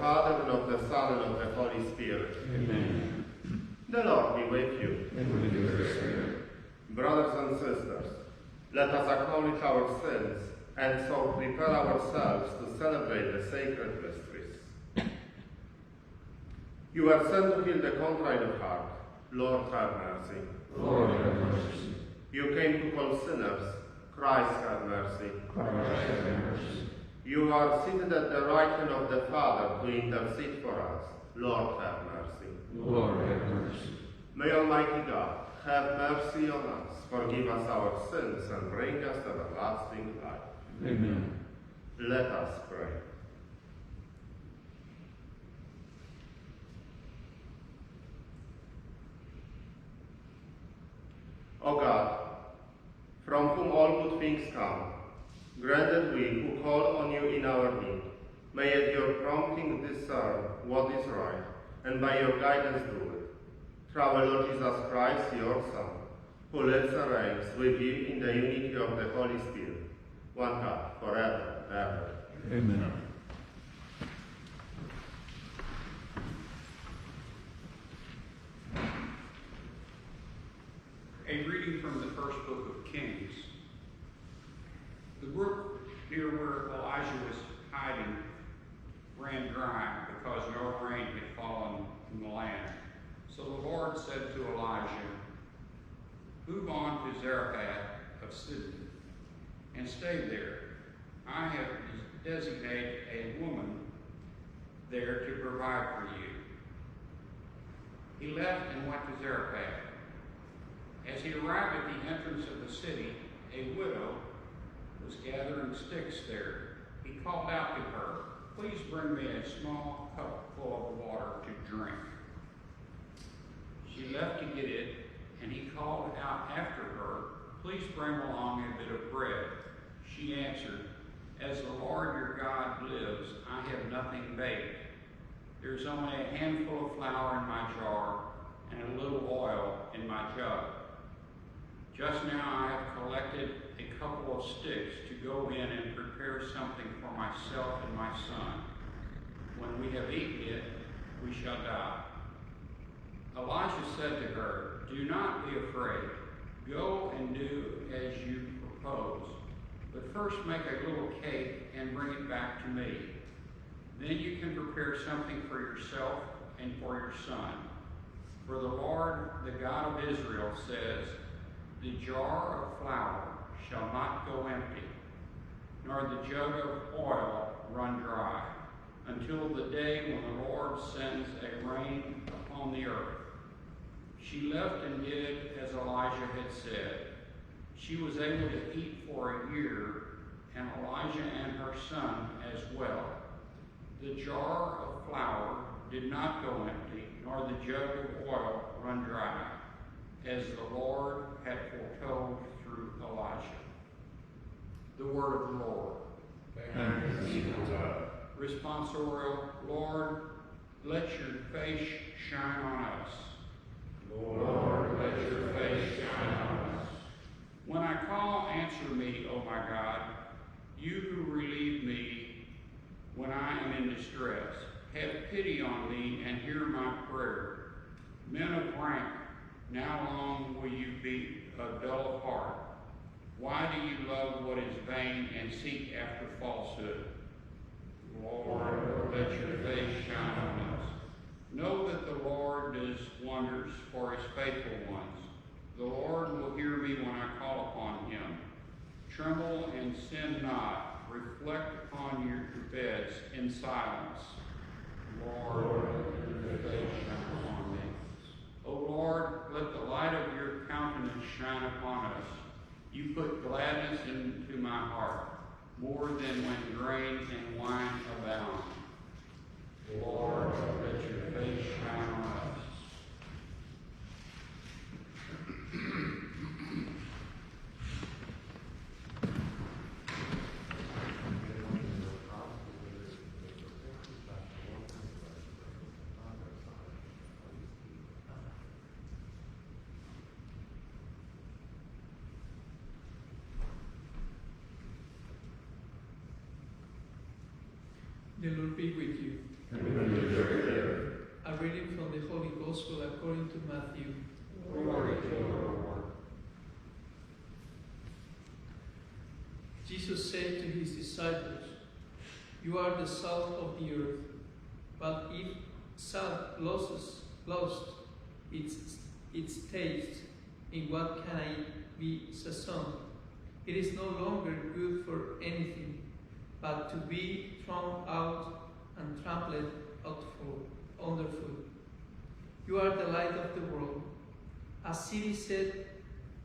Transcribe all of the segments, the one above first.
Father, and of the Son, and of the Holy Spirit. Amen. The Lord be with you. And with your spirit. Brothers and sisters, let us acknowledge our sins and so prepare ourselves to celebrate the sacred mysteries. You are sent to heal the contrite of heart. Lord, have mercy. Lord, have mercy. You came to call sinners. Christ, have mercy. Christ, have mercy. You are seated at the right hand of the Father to intercede for us. Lord, have mercy. Lord, have mercy. May Almighty God have mercy on us, forgive us our sins, and bring us everlasting life. Amen. Let us pray. O God, from whom all good things come, grant that we who call on you in our need may at your prompting discern what is right, and by your guidance do it. Through our Lord Jesus Christ, your Son, who lives and reigns with you in the unity of the Holy Spirit, one God, forever and ever. Amen. A reading from the first book of Kings. The brook near where Elijah was hiding ran dry because no rain had fallen in the land. So the Lord said to Elijah, "Move on to Zarephath of Sidon and stay there. I have designated a woman there to provide for you." He left and went to Zarephath. As he arrived at the entrance of the city, a widow was gathering sticks there. He called out to her, "Please bring me a small cup full of water to drink." She left to get it, and he called out after her, "Please bring along a bit of bread." She answered, "As the Lord your God lives, I have nothing baked. There's only a handful of flour in my jar and a little oil in my jug. Just now I have collected a couple of sticks to go in and prepare something for myself and my son. When we have eaten it, we shall die." Elijah said to her, "Do not be afraid. Go and do as you propose. But first make a little cake and bring it back to me. Then you can prepare something for yourself and for your son. For the Lord, the God of Israel, says, 'The jar of flour shall not go empty, nor the jug of oil run dry, until the day when the Lord sends a rain upon the earth.' She left and did as Elijah had said. She was able to eat for a year, and Elijah and her son as well. The jar of flour did not go empty, nor the jug of oil run dry, as the Lord had foretold through Elijah." The word of the Lord. Thanks be to God. Responsorial, Lord, let your face shine on us. Lord, let your face shine on us. When I call, answer me, O my God, you who relieve me when I am in distress. Have pity on me and hear my prayer. Men of rank, now long will you be dull of heart? Why do you love what is vain and seek after falsehood? Lord, let your face shine on us. Know that the Lord does wonders for his faithful ones. The Lord will hear me when I call upon him. Tremble and sin not. Reflect upon your beds in silence. Lord, let your face shine upon me. O Lord, let the light of your countenance shine upon us. You put gladness into my heart, more than when grain and wine abound. Lord, let your face shine on us. The Lord be with you. A reading from the Holy Gospel according to Matthew. Glory to you, Lord. Jesus said to his disciples, "You are the salt of the earth, but if salt lost its taste, in what can it be seasoned? It is no longer good for anything, but to be thrown out and trampled underfoot. You are the light of the world. A city set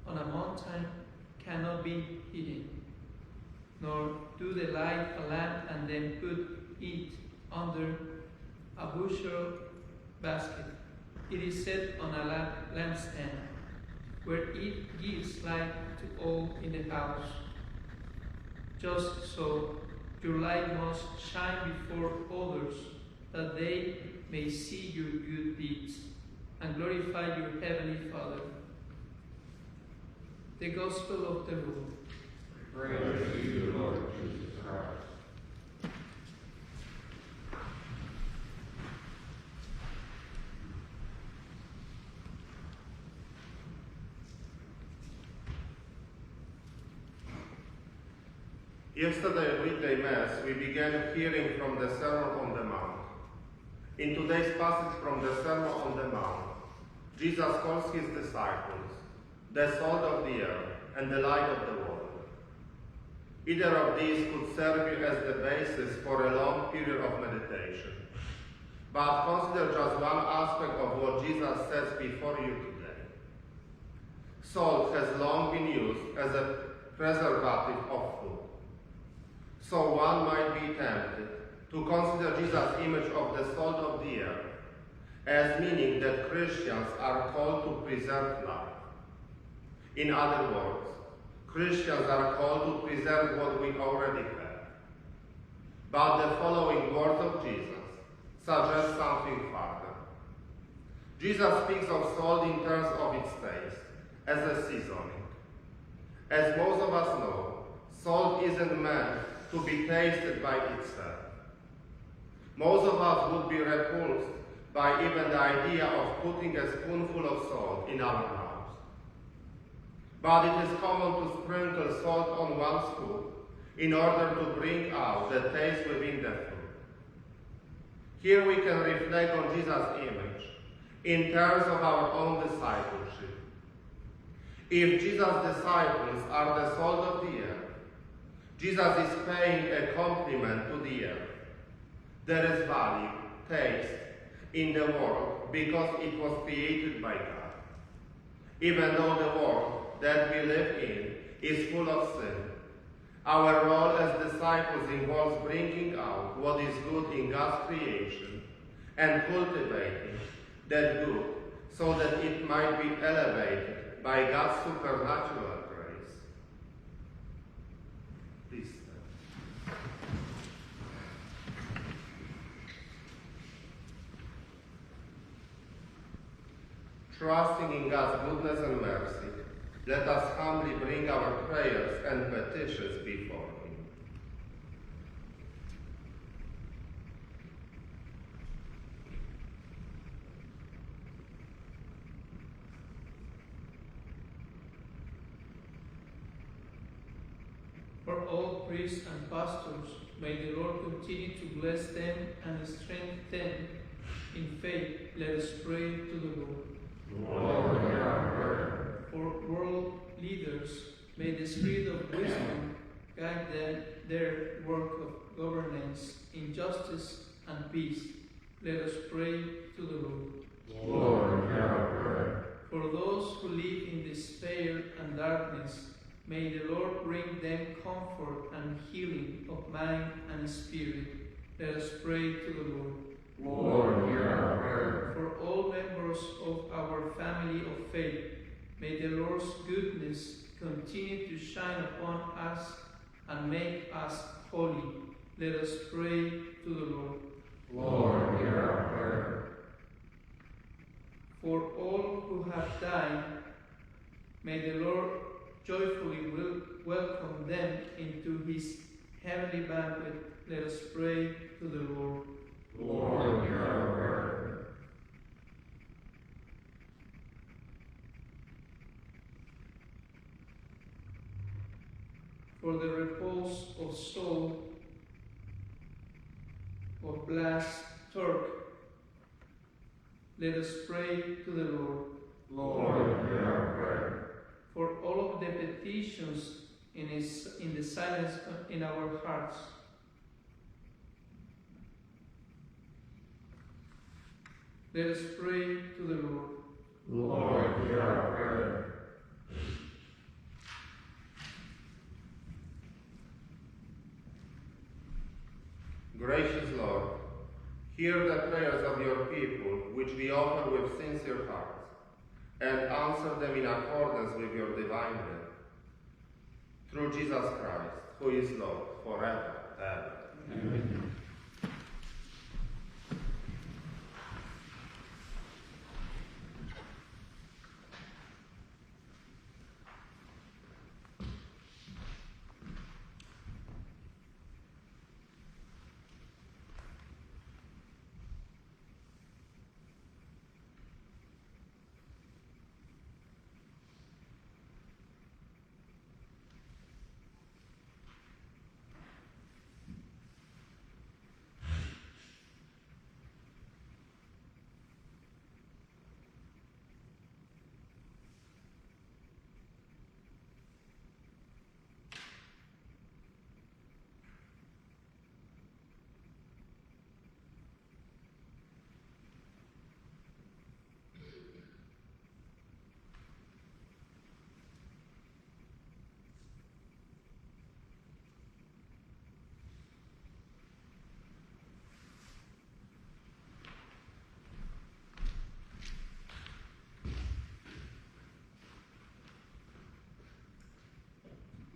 on a mountain cannot be hidden, nor do they light a lamp and then put it under a bushel basket. It is set on a lampstand, where it gives light to all in the house. Just so, your light must shine before others, that they may see your good deeds and glorify your heavenly Father." The Gospel of the Lord. Praise to you, Lord Jesus Christ. Yesterday weekday Mass, we began hearing from the Sermon on the Mount. In today's passage from the Sermon on the Mount, Jesus calls his disciples the salt of the earth and the light of the world. Either of these could serve you as the basis for a long period of meditation. But consider just one aspect of what Jesus says before you today. Salt has long been used as a preservative of food. So one might be tempted to consider Jesus' image of the salt of the earth as meaning that Christians are called to preserve life. In other words, Christians are called to preserve what we already have. But the following words of Jesus suggest something further. Jesus speaks of salt in terms of its taste, as a seasoning. As most of us know, salt isn't meant to be tasted by itself. Most of us would be repulsed by even the idea of putting a spoonful of salt in our mouths. But it is common to sprinkle salt on one's food in order to bring out the taste within the food. Here we can reflect on Jesus' image in terms of our own discipleship. If Jesus' disciples are the salt of the earth, Jesus is paying a compliment to the earth. There is value, taste, in the world because it was created by God. Even though the world that we live in is full of sin, our role as disciples involves bringing out what is good in God's creation and cultivating that good so that it might be elevated by God's supernatural grace. Please stand. Trusting in God's goodness and mercy, let us humbly bring our prayers and petitions before Him. For all priests and pastors, may the Lord continue to bless them and strengthen them in faith. Let us pray to the Lord. Lord, hear our prayer. For world leaders, may the spirit of wisdom guide their work of governance in justice and peace. Let us pray to the Lord. Lord, hear our prayer. For those who live in despair and darkness, may the Lord bring them comfort and healing of mind and spirit. Let us pray to the Lord. Lord, hear our prayer. For all members of our family of faith, may the Lord's goodness continue to shine upon us and make us holy. Let us pray to the Lord. Lord, hear our prayer. For all who have died, may the Lord joyfully welcome them into his heavenly banquet. Let us pray to the Lord. Lord, hear our prayer. For the repose of soul of Blas Turk, let us pray to the Lord. Lord, hear our prayer. For all of the petitions in the silence in our hearts, let us pray to the Lord. Lord, hear our prayer. Gracious Lord, hear the prayers of your people, which we offer with sincere hearts, and answer them in accordance with your divine will. Through Jesus Christ, who is Lord, forever and ever. Amen.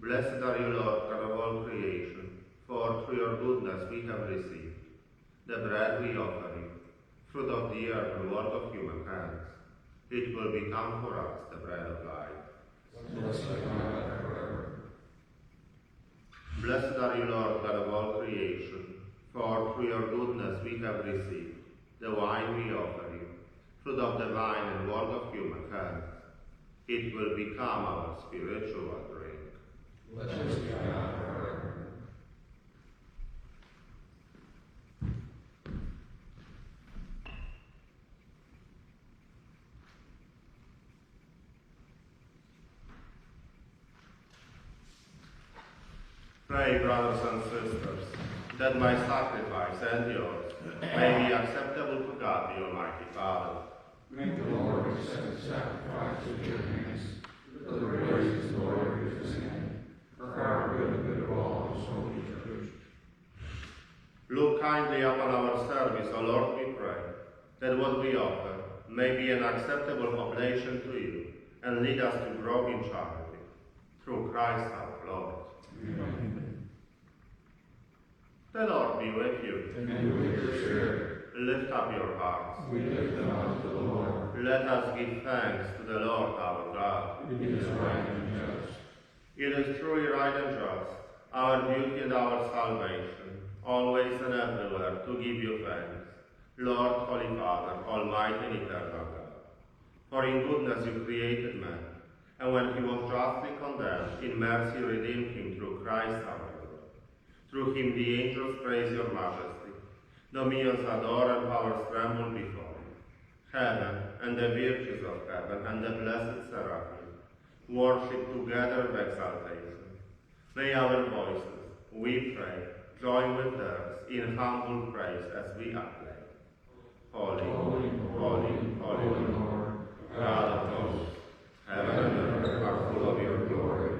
Blessed are you, Lord, God of all creation, for through your goodness we have received the bread we offer you, fruit of the earth and work of human hands. It will become for us the bread of life. Blessed are you forever. Blessed are you, Lord, God of all creation, for through your goodness we have received the wine we offer you, fruit of the vine and work of human hands. It will become our spiritual drink. Blessed be God forever. Pray, brothers and sisters, that my sacrifice and yours may be acceptable to God, the Almighty Father. Make the Lord accept the sacrifice of your hands, for the praise and glory of his name, for our good and good of all his holy church. Look kindly upon our service, O Lord, we pray, that what we offer may be an acceptable oblation to you, and lead us to grow in charity. Through Christ our Lord. Amen. The Lord be with you. And with your spirit, Lift up your hearts. we lift them up to the Lord. Let us give thanks to the Lord our God. It is right and just. It is truly right and just, our duty and our salvation, always and everywhere to give you thanks, Lord, Holy Father, Almighty and Eternal God. For in goodness you created man, and when he was justly condemned, in mercy redeemed him through Christ our Lord. Through him the angels praise your majesty, dominions adore and powers tremble before you. Heaven and the virtues of heaven and the blessed seraphim worship together with exaltation. May our voices, we pray, join with theirs in humble praise as we acclaim. Holy, holy, holy, holy Lord, God of hosts, heaven and earth are full of your glory.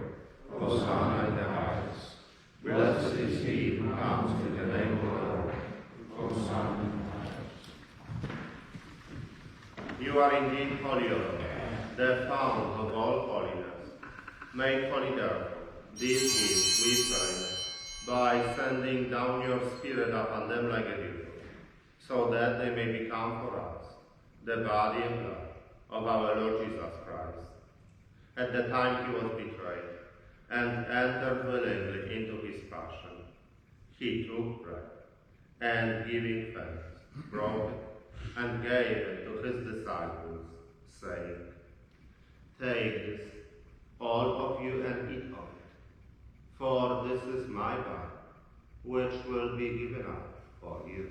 Hosanna in the highest. Blessed is he who comes in the name of the Lord. Hosanna in the highest. You are indeed holy, O Lord, the fount of all holiness. Make holy, therefore, these gifts, we pray, by sending down your Spirit upon them like a dew, so that they may become for us the body and blood of our Lord Jesus Christ. At the time he was betrayed and entered willingly into his passion, he took bread, and giving thanks, broke it, and gave it to his disciples, saying, "Take this, all of you, and eat of it, for this is my body, which will be given up for you."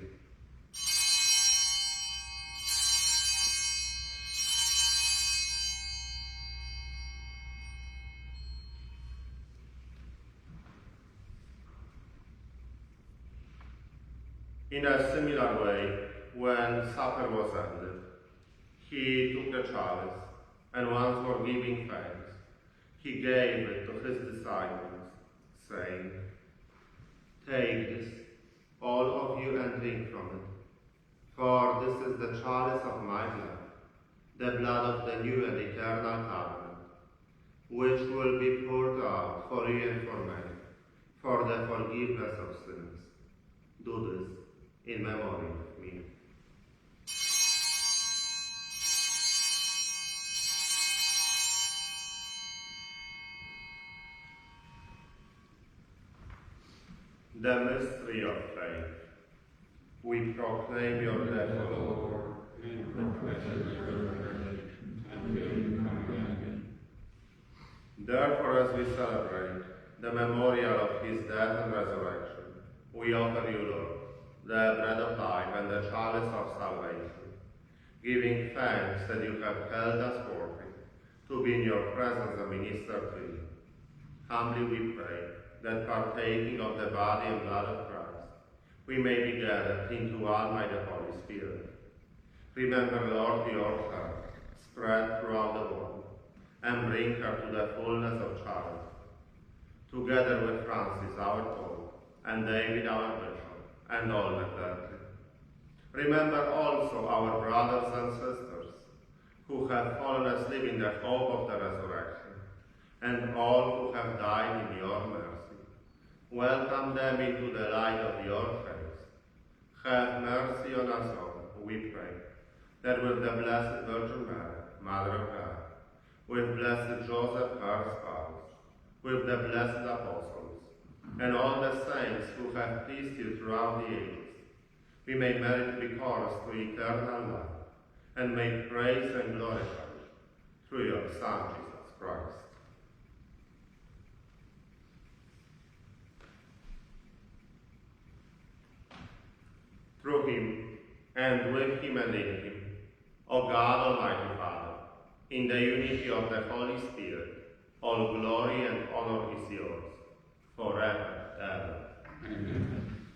In a similar way, when supper was ended, he took the chalice, and once more giving thanks, he gave it to his disciples, saying, "Take this, all of you, and drink from it, for this is the chalice of my blood, the blood of the new and eternal covenant, which will be poured out for you and for many, for the forgiveness of sins. Do this in memory of me." The mystery of faith. We proclaim your death, O Lord, and confess your resurrection until you come again. Therefore, as we celebrate the memorial of his death and resurrection, we offer you, Lord, the bread of life and the chalice of salvation, giving thanks that you have held us worthy to be in your presence and minister to you. Humbly we pray that partaking of the body and blood of Christ, we may be gathered into one by the Holy Spirit. Remember, Lord, your church spread throughout the world, and bring her to the fullness of charity. Together with Francis, our Pope, and David, our Bishop, and all the clergy. Remember also our brothers and sisters who have fallen asleep in the hope of the resurrection, and all who have died in your mercy. Welcome them into the light of your face. Have mercy on us all, we pray, that with the Blessed Virgin Mary, Mother of God, with blessed Joseph, her spouse, with the blessed apostles, and all the saints who have pleased you throughout the ages, we may merit recourse to eternal life, and may praise and glorify you through your Son, Jesus Christ. Through him, and with him and in him, O God, Almighty Father, in the unity of the Holy Spirit, all glory and honor is yours, forever and ever. Amen.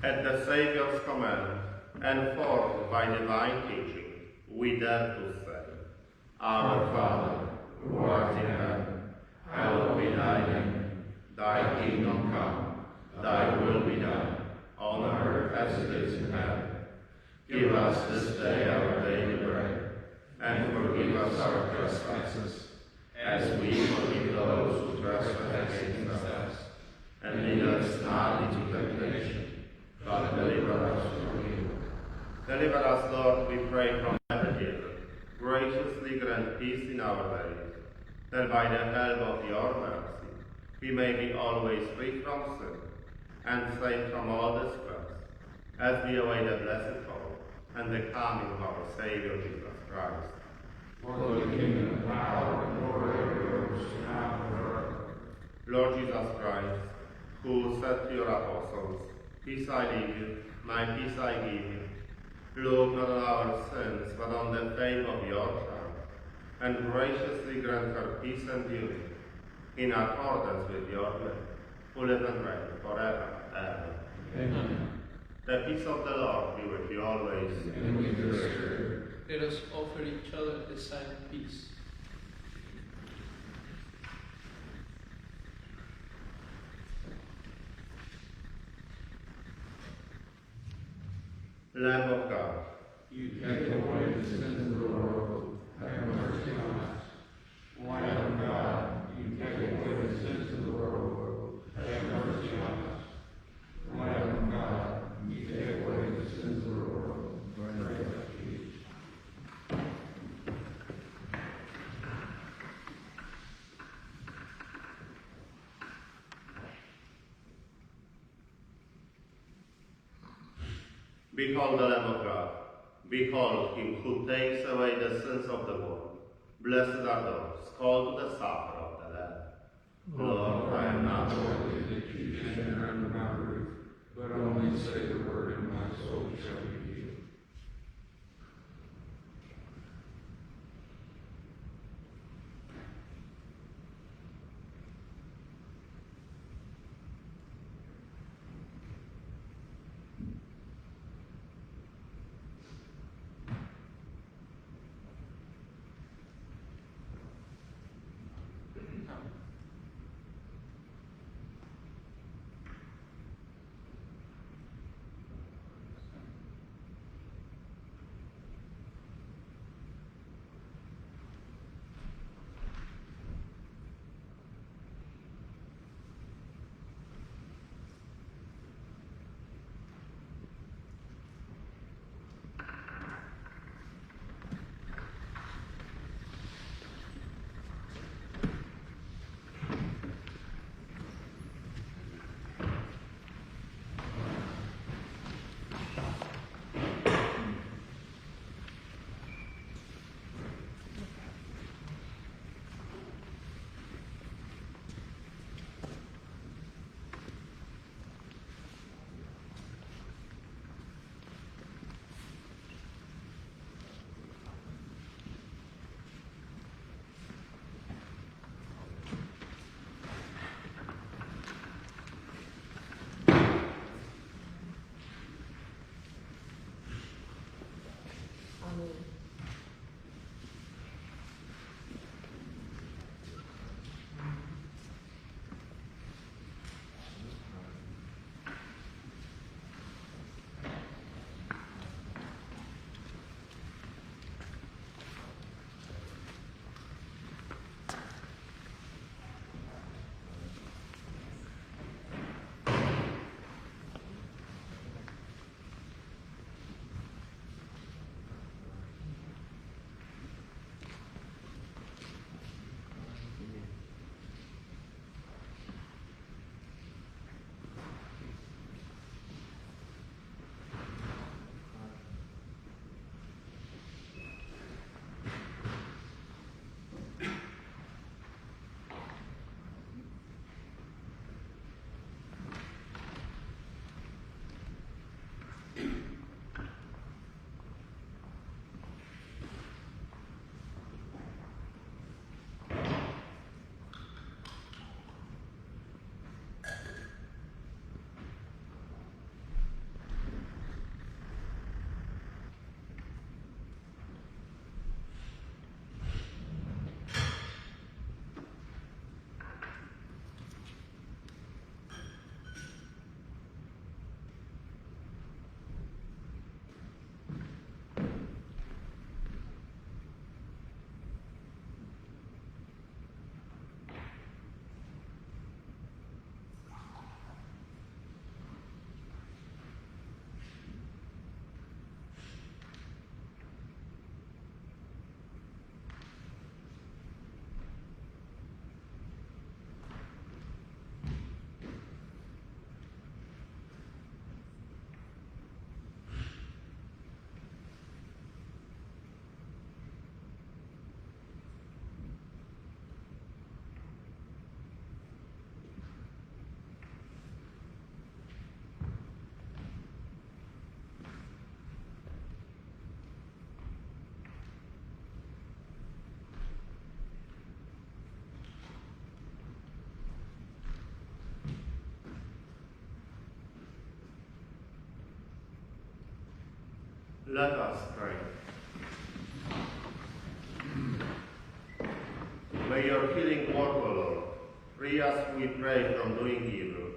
At the Saviour's command, and formed by divine teaching, we dare to say, Our Father, who art in heaven, hallowed be thy name. Thy kingdom come, thy will be done, on earth as it is in heaven. Give us this day our daily bread, and forgive us our trespasses, as we forgive those who trespass against us. And lead us not into temptation, but deliver us from evil. Deliver us, Lord, we pray, from every evil. Graciously grant peace in our days, that by the help of your mercy we may be always free from sin, and safe from all distress, as we await the blessed hope and the coming of our Saviour Jesus Christ. For the kingdom and power and glory are yours, now and forever. Lord Jesus Christ, who said to your apostles, Peace I leave you, my peace I give you, look not on our sins, but on the faith of your Church, and graciously grant her peace and unity, in accordance with your will, who live and reign forever and ever. Amen. The peace of the Lord be with you always. And with your spirit. Let us offer each other the sign of peace. Lamb of God, You take away the sins of the world, have mercy on us. Lamb of God, you take away the sins of the world, have mercy on us. Lamb of God, you take away the sins of the world, grant us peace. Behold the Lamb of God. Behold him who takes away the sins of the world. Blessed are those called to the supper of the Lamb. Lord, I am not worthy that you should enter under my roof, but only say the word, and my soul shall be healed. Let us pray. May your healing work, O Lord, free us, we pray, from doing evil,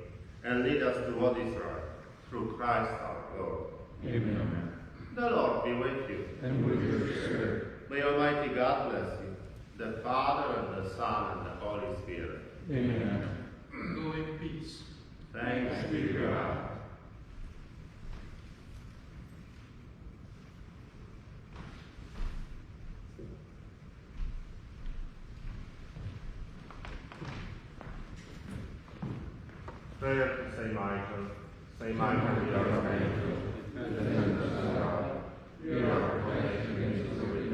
and lead us to what is right, through Christ our Lord. Amen. The Lord be with you. And with your spirit. May Almighty God bless you, the Father, and the Son, and the Holy Spirit. Amen. Go in peace. Thanks be to God. Prayer to Saint Michael. Saint Michael, we are praying. defend us, O God. Hear our confession against the wicked,